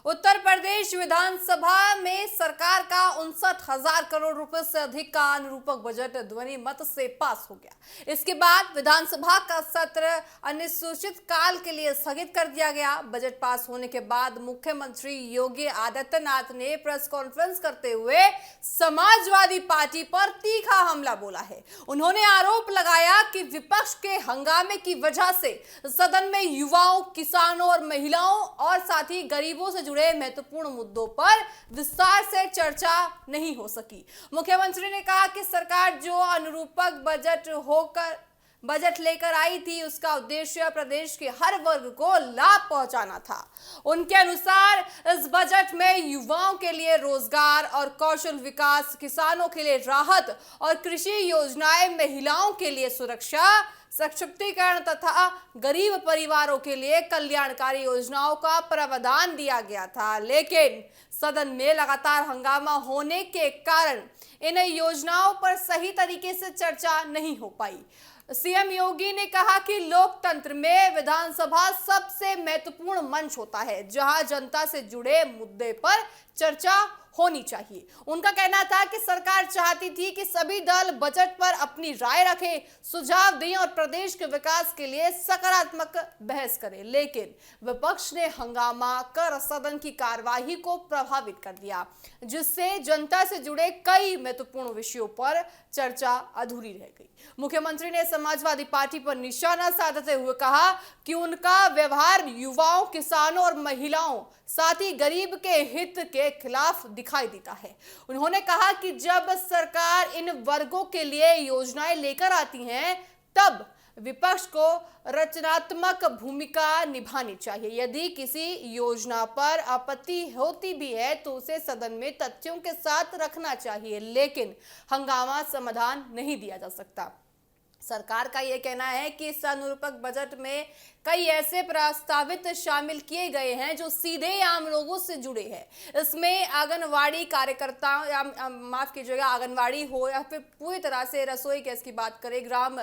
उत्तर प्रदेश विधानसभा में सरकार का 59,000 करोड़ रुपए से अधिक का अनुरूपक बजट ध्वनि मत से पास हो गया। इसके बाद विधानसभा का सत्र अनिश्चित काल के लिए स्थगित कर दिया गया। बजट पास होने के बाद मुख्यमंत्री योगी आदित्यनाथ ने प्रेस कॉन्फ्रेंस करते हुए समाजवादी पार्टी पर तीखा हमला बोला है। उन्होंने आरोप लगाया कि विपक्ष के हंगामे की वजह से सदन में युवाओं, किसानों और महिलाओं और साथ ही गरीबों से जुड़े महत्वपूर्ण मुद्दों पर विस्तार से चर्चा नहीं हो सकी। मुख्यमंत्री ने कहा कि सरकार जो अनुरूपक बजट लेकर आई थी, उसका उद्देश्य प्रदेश के हर वर्ग को लाभ पहुंचाना था। उनके अनुसार इस बजट में युवाओं के लिए रोजगार और कौशल विकास, किसानों के लिए राहत और कृषि योजनाएं, महिलाओं के लिए सुरक्षा, सशक्तिकरण तथा गरीब परिवारों के लिए कल्याणकारी योजनाओं का प्रावधान दिया गया था। लेकिन सदन में लगातार हंगामा होने के कारण इन योजनाओं पर सही तरीके से चर्चा नहीं हो पाई। सीएम योगी ने कहा कि लोकतंत्र में विधानसभा सबसे महत्वपूर्ण मंच होता है, जहां जनता से जुड़े मुद्दे पर चर्चा होनी चाहिए। उनका कहना था कि सरकार चाहती थी कि सभी दल बजट पर अपनी राय रखें, सुझाव दें और प्रदेश के विकास के लिए सकारात्मक बहस करें, लेकिन विपक्ष ने हंगामा कर सदन की कार्यवाही को प्रभावित कर दिया, जिससे जनता से जुड़े कई महत्वपूर्ण विषयों पर चर्चा अधूरी रह गई। मुख्यमंत्री ने समाजवादी पार्टी पर निशाना साधते हुए कहा कि उनका व्यवहार युवाओं, किसानों और महिलाओं, साथ ही गरीब के हित के खिलाफ दिखाई देता है। उन्होंने कहा कि जब सरकार इन वर्गों के लिए योजनाएं लेकर आती हैं, तब विपक्ष को रचनात्मक भूमिका निभानी चाहिए। यदि किसी योजना पर आपत्ति होती भी है तो उसे सदन में तथ्यों के साथ रखना चाहिए, लेकिन हंगामा समाधान नहीं दिया जा सकता। सरकार का यह कहना है कि इस अनुरूपक बजट में कई ऐसे प्रस्तावित शामिल किए गए हैं जो सीधे आम लोगों से जुड़े हैं। इसमें आंगनवाड़ी कार्यकर्ताओं या माफ कीजिएगा आंगनवाड़ी हो या फिर पूरी तरह से रसोई गैस की बात करें, ग्राम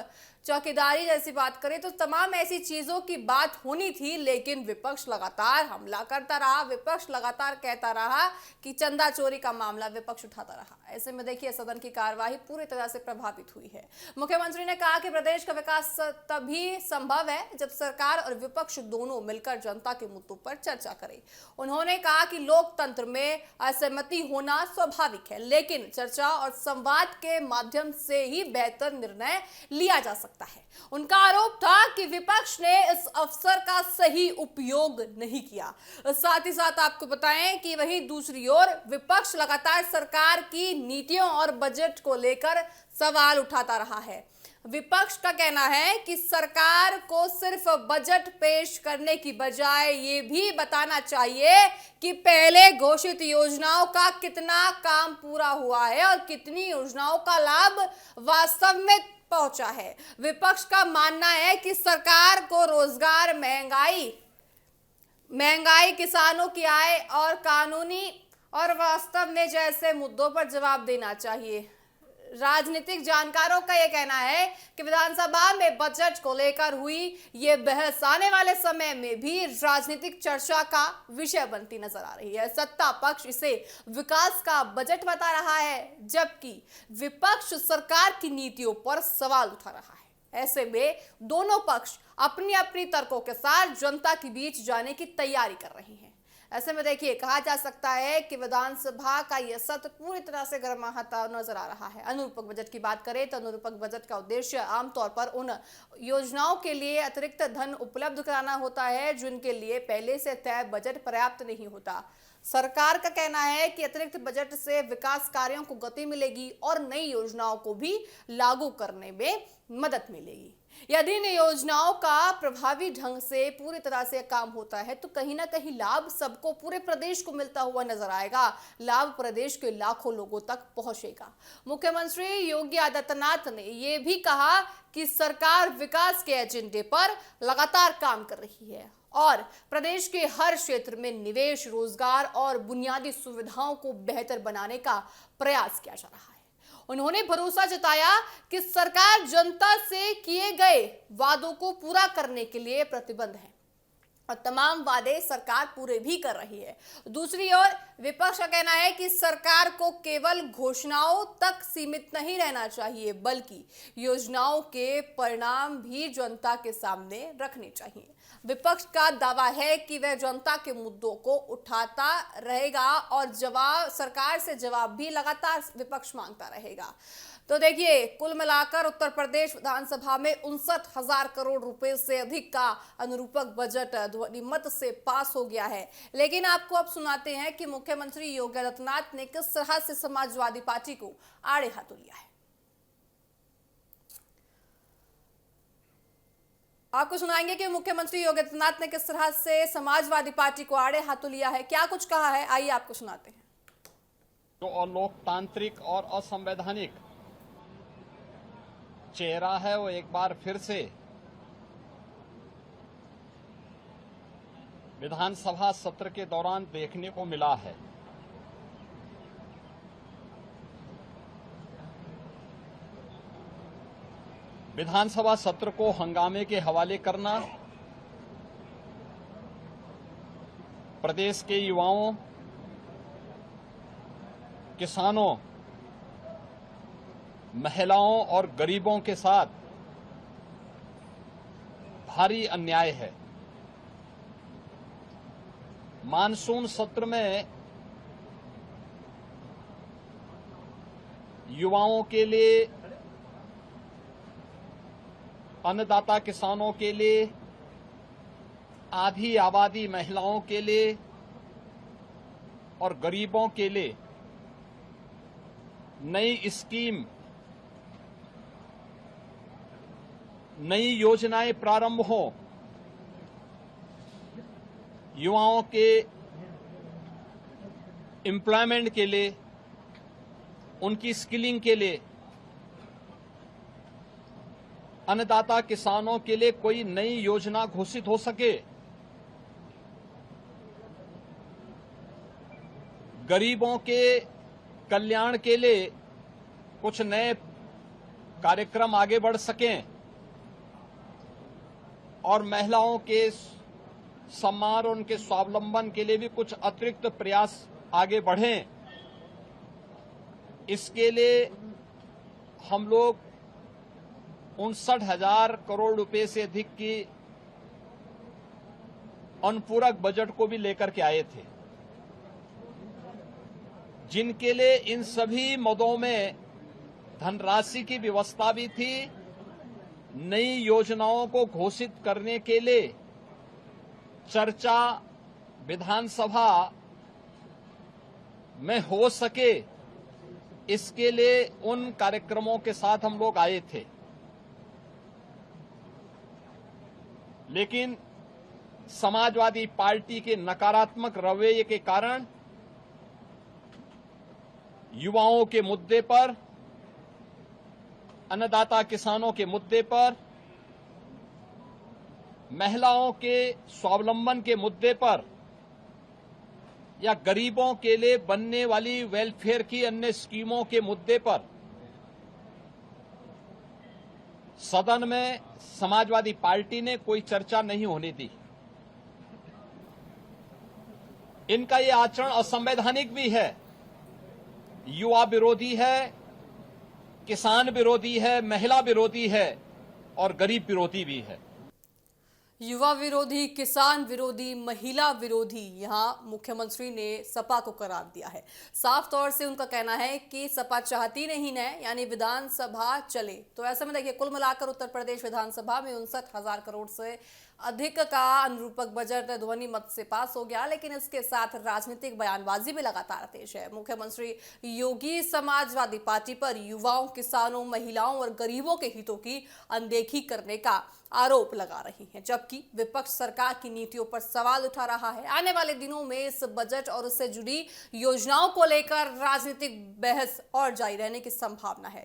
चौकीदारी जैसी बात करें, तो तमाम ऐसी चीजों की बात होनी थी। लेकिन विपक्ष लगातार हमला करता रहा, विपक्ष लगातार कहता रहा कि चंदा चोरी का मामला विपक्ष उठाता रहा। ऐसे में देखिए सदन की कार्यवाही पूरी तरह से प्रभावित हुई है। मुख्यमंत्री ने कहा कि प्रदेश का विकास तभी संभव है जब सरकार और विपक्ष दोनों मिलकर जनता के मुद्दों पर चर्चा करें। उन्होंने कहा कि लोकतंत्र में असहमति होना स्वाभाविक है, लेकिन चर्चा और संवाद के माध्यम से ही बेहतर निर्णय लिया जा सकता है। उनका आरोप था कि विपक्ष ने इस अवसर का सही उपयोग नहीं किया। साथ ही साथ आपको बताएं कि वहीं दूसरी ओर विपक्ष लगातार सरकार की नीतियों और बजट को लेकर सवाल उठाता रहा है। विपक्ष का कहना है कि सरकार को सिर्फ बजट पेश करने की बजाय ये भी बताना चाहिए कि पहले घोषित योजनाओं का कितना काम पूरा हुआ है और कितनी योजनाओं का लाभ वास्तव में पहुंचा है। विपक्ष का मानना है कि सरकार को रोजगार, महंगाई, किसानों की आय और कानूनी और वास्तव में जैसे मुद्दों पर जवाब देना चाहिए। राजनीतिक जानकारों का यह कहना है कि विधानसभा में बजट को लेकर हुई ये बहस आने वाले समय में भी राजनीतिक चर्चा का विषय बनती नजर आ रही है। सत्ता पक्ष इसे विकास का बजट बता रहा है, जबकि विपक्ष सरकार की नीतियों पर सवाल उठा रहा है। ऐसे में दोनों पक्ष अपनी अपनी तर्कों के साथ जनता के बीच जाने की तैयारी कर रहे हैं। ऐसे में देखिए कहा जा सकता है कि विधानसभा का यह सत्र पूरी तरह से गर्माहता नजर आ रहा है। अनुरूपक बजट की बात करें तो अनुरूपक बजट का उद्देश्य आमतौर पर उन योजनाओं के लिए अतिरिक्त धन उपलब्ध कराना होता है जिनके लिए पहले से तय बजट पर्याप्त नहीं होता। सरकार का कहना है कि अतिरिक्त बजट से विकास कार्यों को गति मिलेगी और नई योजनाओं को भी लागू करने में मदद मिलेगी। यदि इन योजनाओं का प्रभावी ढंग से पूरी तरह से काम होता है तो कहीं ना कहीं लाभ सबको, पूरे प्रदेश को मिलता हुआ नजर आएगा। लाभ प्रदेश के लाखों लोगों तक पहुंचेगा। मुख्यमंत्री योगी आदित्यनाथ ने यह भी कहा कि सरकार विकास के एजेंडे पर लगातार काम कर रही है और प्रदेश के हर क्षेत्र में निवेश, रोजगार और बुनियादी सुविधाओं को बेहतर बनाने का प्रयास किया जा रहा है। उन्होंने भरोसा जताया कि सरकार जनता से किए गए वादों को पूरा करने के लिए प्रतिबद्ध है। और तमाम वादे सरकार पूरे भी कर रही है। दूसरी ओर विपक्ष का कहना है कि सरकार को केवल घोषणाओं तक सीमित नहीं रहना चाहिए, बल्कि योजनाओं के परिणाम भी जनता के सामने रखने चाहिए। विपक्ष का दावा है कि वह जनता के मुद्दों को उठाता रहेगा और जवाब सरकार से जवाब भी लगातार विपक्ष मांगता रहेगा। तो देखिए, कुल मिलाकर उत्तर प्रदेश विधानसभा में 59,000 करोड़ रुपए से अधिक का अनुरूपक बजट ध्वनिमत से पास हो गया है। लेकिन आपको अब सुनाते हैं कि मुख्यमंत्री योगी आदित्यनाथ ने किस तरह से समाजवादी पार्टी को आड़े हाथों लिया है। आपको सुनाएंगे कि मुख्यमंत्री योगी आदित्यनाथ ने किस तरह से समाजवादी पार्टी को आड़े हाथों लिया है, क्या कुछ कहा है, आइए आपको सुनाते हैं। जो अलोकतांत्रिक और असंवैधानिक चेहरा है वो एक बार फिर से विधानसभा सत्र के दौरान देखने को मिला है। विधानसभा सत्र को हंगामे के हवाले करना, प्रदेश के युवाओं, किसानों, महिलाओं और गरीबों के साथ भारी अन्याय है। मानसून सत्र में युवाओं के लिए, अन्नदाता किसानों के लिए, आधी आबादी महिलाओं के लिए और गरीबों के लिए नई स्कीम, नई योजनाएं प्रारंभ हो, युवाओं के एम्प्लॉयमेंट के लिए, उनकी स्किलिंग के लिए, अन्नदाता किसानों के लिए कोई नई योजना घोषित हो सके, गरीबों के कल्याण के लिए कुछ नए कार्यक्रम आगे बढ़ सकें और महिलाओं के सम्मान और उनके स्वावलंबन के लिए भी कुछ अतिरिक्त प्रयास आगे बढ़ें। इसके लिए हम लोग 59,000 करोड़ रुपए से अधिक की अनुपूरक बजट को भी लेकर के आए थे, जिनके लिए इन सभी मदों में धनराशि की व्यवस्था भी थी। नई योजनाओं को घोषित करने के लिए चर्चा विधानसभा में हो सके, इसके लिए उन कार्यक्रमों के साथ हम लोग आए थे। लेकिन समाजवादी पार्टी के नकारात्मक रवैये के कारण युवाओं के मुद्दे पर, अन्नदाता किसानों के मुद्दे पर, महिलाओं के स्वावलंबन के मुद्दे पर या गरीबों के लिए बनने वाली वेलफेयर की अन्य स्कीमों के मुद्दे पर सदन में समाजवादी पार्टी ने कोई चर्चा नहीं होने दी। इनका ये आचरण असंवैधानिक भी है, युवा विरोधी है, किसान विरोधी है, महिला विरोधी है और गरीब विरोधी भी है। युवा विरोधी, किसान विरोधी, महिला विरोधी, यहां मुख्यमंत्री ने सपा को करार दिया है। साफ तौर से उनका कहना है कि सपा चाहती नहीं है, यानी विधानसभा चले। तो ऐसे में देखिए, कुल मिलाकर उत्तर प्रदेश विधानसभा में 59,000 करोड़ से अधिक का अनुरूपक बजट ध्वनि मत से पास हो गया। लेकिन इसके साथ राजनीतिक बयानबाजी भी लगातार तेज है। मुख्यमंत्री योगी समाजवादी पार्टी पर युवाओं, किसानों, महिलाओं और गरीबों के हितों की अनदेखी करने का आरोप लगा रही हैं, जबकि विपक्ष सरकार की नीतियों पर सवाल उठा रहा है। आने वाले दिनों में इस बजट और उससे जुड़ी योजनाओं को लेकर राजनीतिक बहस और जारी रहने की संभावना है।